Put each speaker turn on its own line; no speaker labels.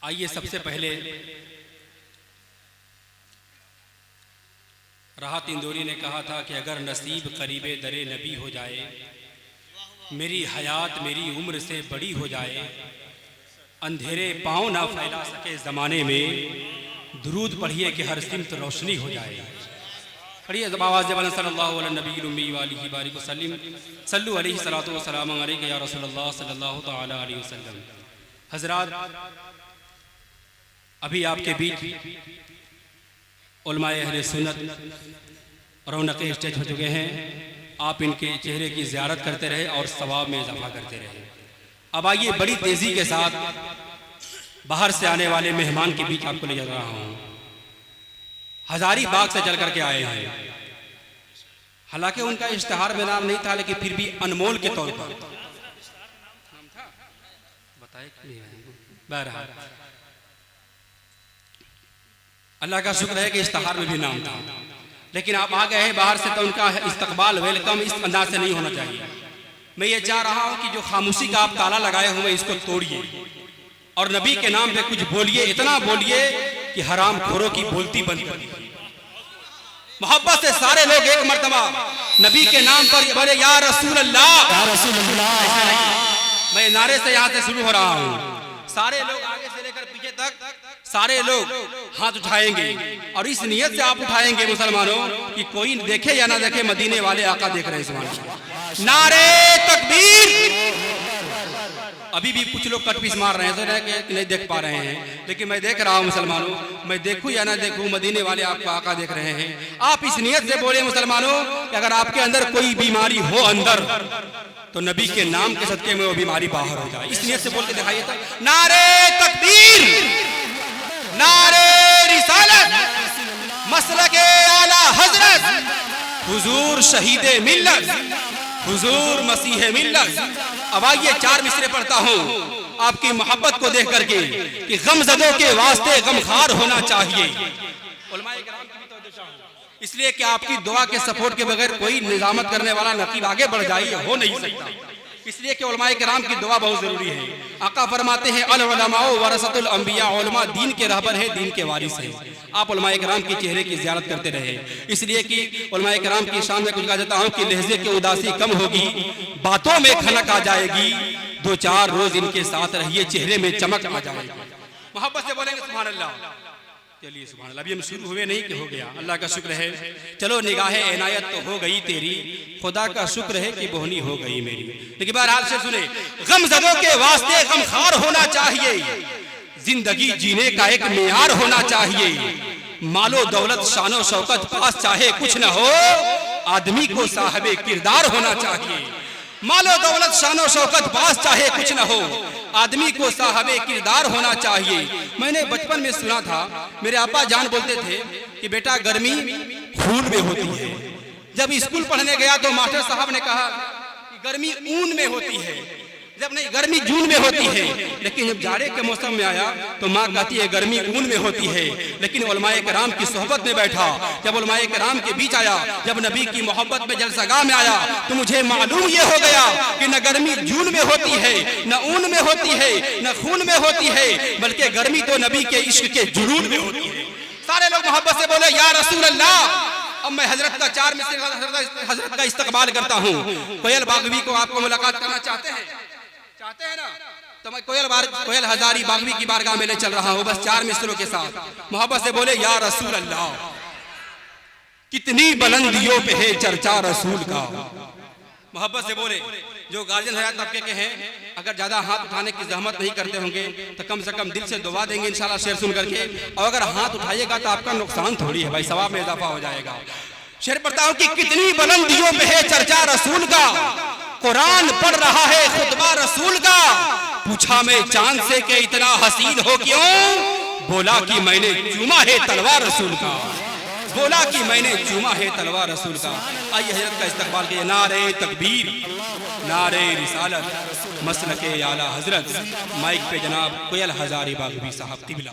आइए सबसे पहले राहत इंदौरी ने कहा था कि अगर नसीब करीबे दरे नबी हो जाए, मेरी हयात मेरी उम्र से बड़ी हो जाए, अंधेरे पाँव ना फैला सके ज़माने में, दुरूद पढ़िए कि हर सिमत रोशनी हो जाए। पढ़िए आवाज़ जब सल्लल्लाहु अलैहि नबी उम्मी वालिहि बारिक वसल्लम सल्लु अलैहि सलातो व सलाम अलैका या रसूलल्लाह सल्लल्लाहु तआला अलैहि वसल्लम। हज़रात, अभी आपके बीच उलमाए अहले सुन्नत रौनक स्टेज हो चुके हैं। आप इनके चेहरे की ज़ियारत करते रहे और सवाब में इजाफा करते रहे। अब आइए बड़ी तेज़ी के साथ बाहर से आने वाले मेहमान के बीच आपको ले जा रहा हूँ। हजारीबाग से चल करके आए हैं। हालांकि उनका इश्तिहार में नाम नहीं था, लेकिन फिर भी अनमोल के तौर पर बताए। बहरहाल अल्लाह का शुक्र है कि इश्तिहार में भी नाम था, लेकिन आप आ गए हैं बाहर से, तो उनका इस्तकबाल वेलकम इस अंदाज से नहीं होना चाहिए। मैं ये चाह रहा हूं कि जो खामोशी का आप ताला लगाए हुए इसको तोड़िए और नबी के नाम पे कुछ बोलिए, इतना बोलिए कि हराम खोरों की बोलती बंद कर दीजिए। मोहब्बत से सारे लोग एक मर्तबा नबी के नाम पर बोले या रसूल अल्लाह, या रसूल अल्लाह। मैं नारे से यहाँ से शुरू हो रहा हूँ। सारे लोग आगे से लेकर पीछे तक सारे लोग हाथ उठाएंगे और इस नियत से आप उठाएंगे मुसलमानों कि कोई देखे या ना देखे, मदीने वाले आका देख रहे हैं। नारे तकबीर। अभी भी कुछ लोग कटपीस मार रहे हैं, तो नहीं देख पा रहे हैं, लेकिन मैं देख रहा हूं मुसलमानों। मैं देखूं या ना देखूं, मदीने वाले आपको आका देख रहे हैं। आप इस नियत से बोले मुसलमानों कि अगर आपके अंदर कोई बीमारी हो अंदर, तो नबी के नाम के सदके में वो बीमारी बाहर हो जाए। इस नियत से बोल के दिखाइए तो। नारे तकबीर, नारे रिसालत, मसलके आला हजरत, हुजूर शहीदे मिल्लत, हुजूर मसीह मिल्लत। अब आइए चार मिसरे पढ़ता हूँ आपकी मोहब्बत को देख करके कि गमजदों के वास्ते गमखार होना चाहिए। उलमाए किराम की भी तवज्जो चाहूं, इसलिए कि आपकी दुआ के सपोर्ट के बगैर कोई निजामत करने वाला नकीब आगे बढ़ जाए हो नहीं सकता। इसलिए कि उलमाए किराम की दुआ बहुत जरूरी है। आका फरमाते हैं अल उलमाओ वरसतुल अंबिया, उलमा दीन के रहबर है, दीन के वारिस है। आप उलमाए किराम के चेहरे की ज़ियारत करते रहे, इसलिए कि उलमाए किराम की शान में कुछ कहा जाता हूँ कि लहजे की उदासी कम होगी, बातों में खनक आ जाएगी, दो चार रोज इनके साथ रहिए, चेहरे में चमक आ जाएगी। मोहब्बत से बोलेंगे सुभान अल्लाह। चलिए सुभान अल्लाह। अभी हम शुरू हुए नहीं कि हो गया, अल्लाह का शुक्र है। चलो निगाहे इनायत तो हो गई तेरी, खुदा का शुक्र है कि बोहनी हो गई मेरी। लेकिन बहरहाल से सुने, गमजदों के वास्ते गमखार होना चाहिए, जिंदगी जीने का एक मेयार होना चाहिए। मालो दौलत शानो शौकत पास चाहे कुछ न हो, आदमी को साहबे किरदार होना चाहिए। मालो दौलत शानो शौकत पास चाहे कुछ न हो, आदमी को साहबे किरदार होना चाहिए। मैंने बचपन में सुना था, मेरे अब्बा जान बोलते थे कि बेटा गर्मी खून में होती है। जब स्कूल पढ़ने गया तो मास्टर साहब ने कहा कि गर्मी ऊन में होती है, जब नहीं गर्मी जून में होती है। लेकिन जब जाड़े के मौसम में आया तो माँ कहती है गर्मी ऊन में होती है। लेकिन उलमाए किराम की सोहबत में बैठा, जब उलमाए किराम के बीच आया, जब नबी की मोहब्बत में जलसगाह में आया, तो मुझे मालूम ये हो गया कि न गर्मी जून में होती है, न ऊन में होती है, न खून में होती है, बल्कि गर्मी तो नबी के इश्क के जुनून में होती है। सारे लोग मोहब्बत से बोले या रसूल अल्लाह। अब मैं हजरत का चार में से हजरत का इस्तकबाल करता हूँ। कोयल बागवी को आपको मुलाकात करना चाहते हैं ना, तो मैं कोयल हजारी बागवी की बारगाह में ले चल रहा हूँ, बस चार मिसरों के साथ। मोहब्बत से बोले या रसूल अल्लाह। कितनी बुलंदियों पे है चर्चा रसूल का। मोहब्बत से बोले, जो गार्जियन हयात तबके के हैं, अगर ज्यादा हाथ उठाने की जहमत नहीं करते होंगे तो कम से कम दिल से दुआ देंगे इंशाल्लाह शेर सुन करके। और अगर हाथ उठाइएगा तो आपका नुकसान थोड़ी है भाई, सवाब में इजाफा हो जाएगा। शेर पढ़ता हूँ कि कितनी बुलंदियों पे है चर्चा रसूल का, कुरान पढ़ रहा है खुतबा रसूल का। पूछा मैं चांद से कि इतना हसीन हो क्यों, बोला कि मैंने चूमा है तलवार रसूल का, बोला कि मैंने चूमा है तलवार रसूल का। आइए हजरत का इस्तकबाल किए। नारे तकबीर, नारे रिसालत, मसलके आला हजरत। माइक पे जनाब कोयल हजारी बागवी साहब तिबला।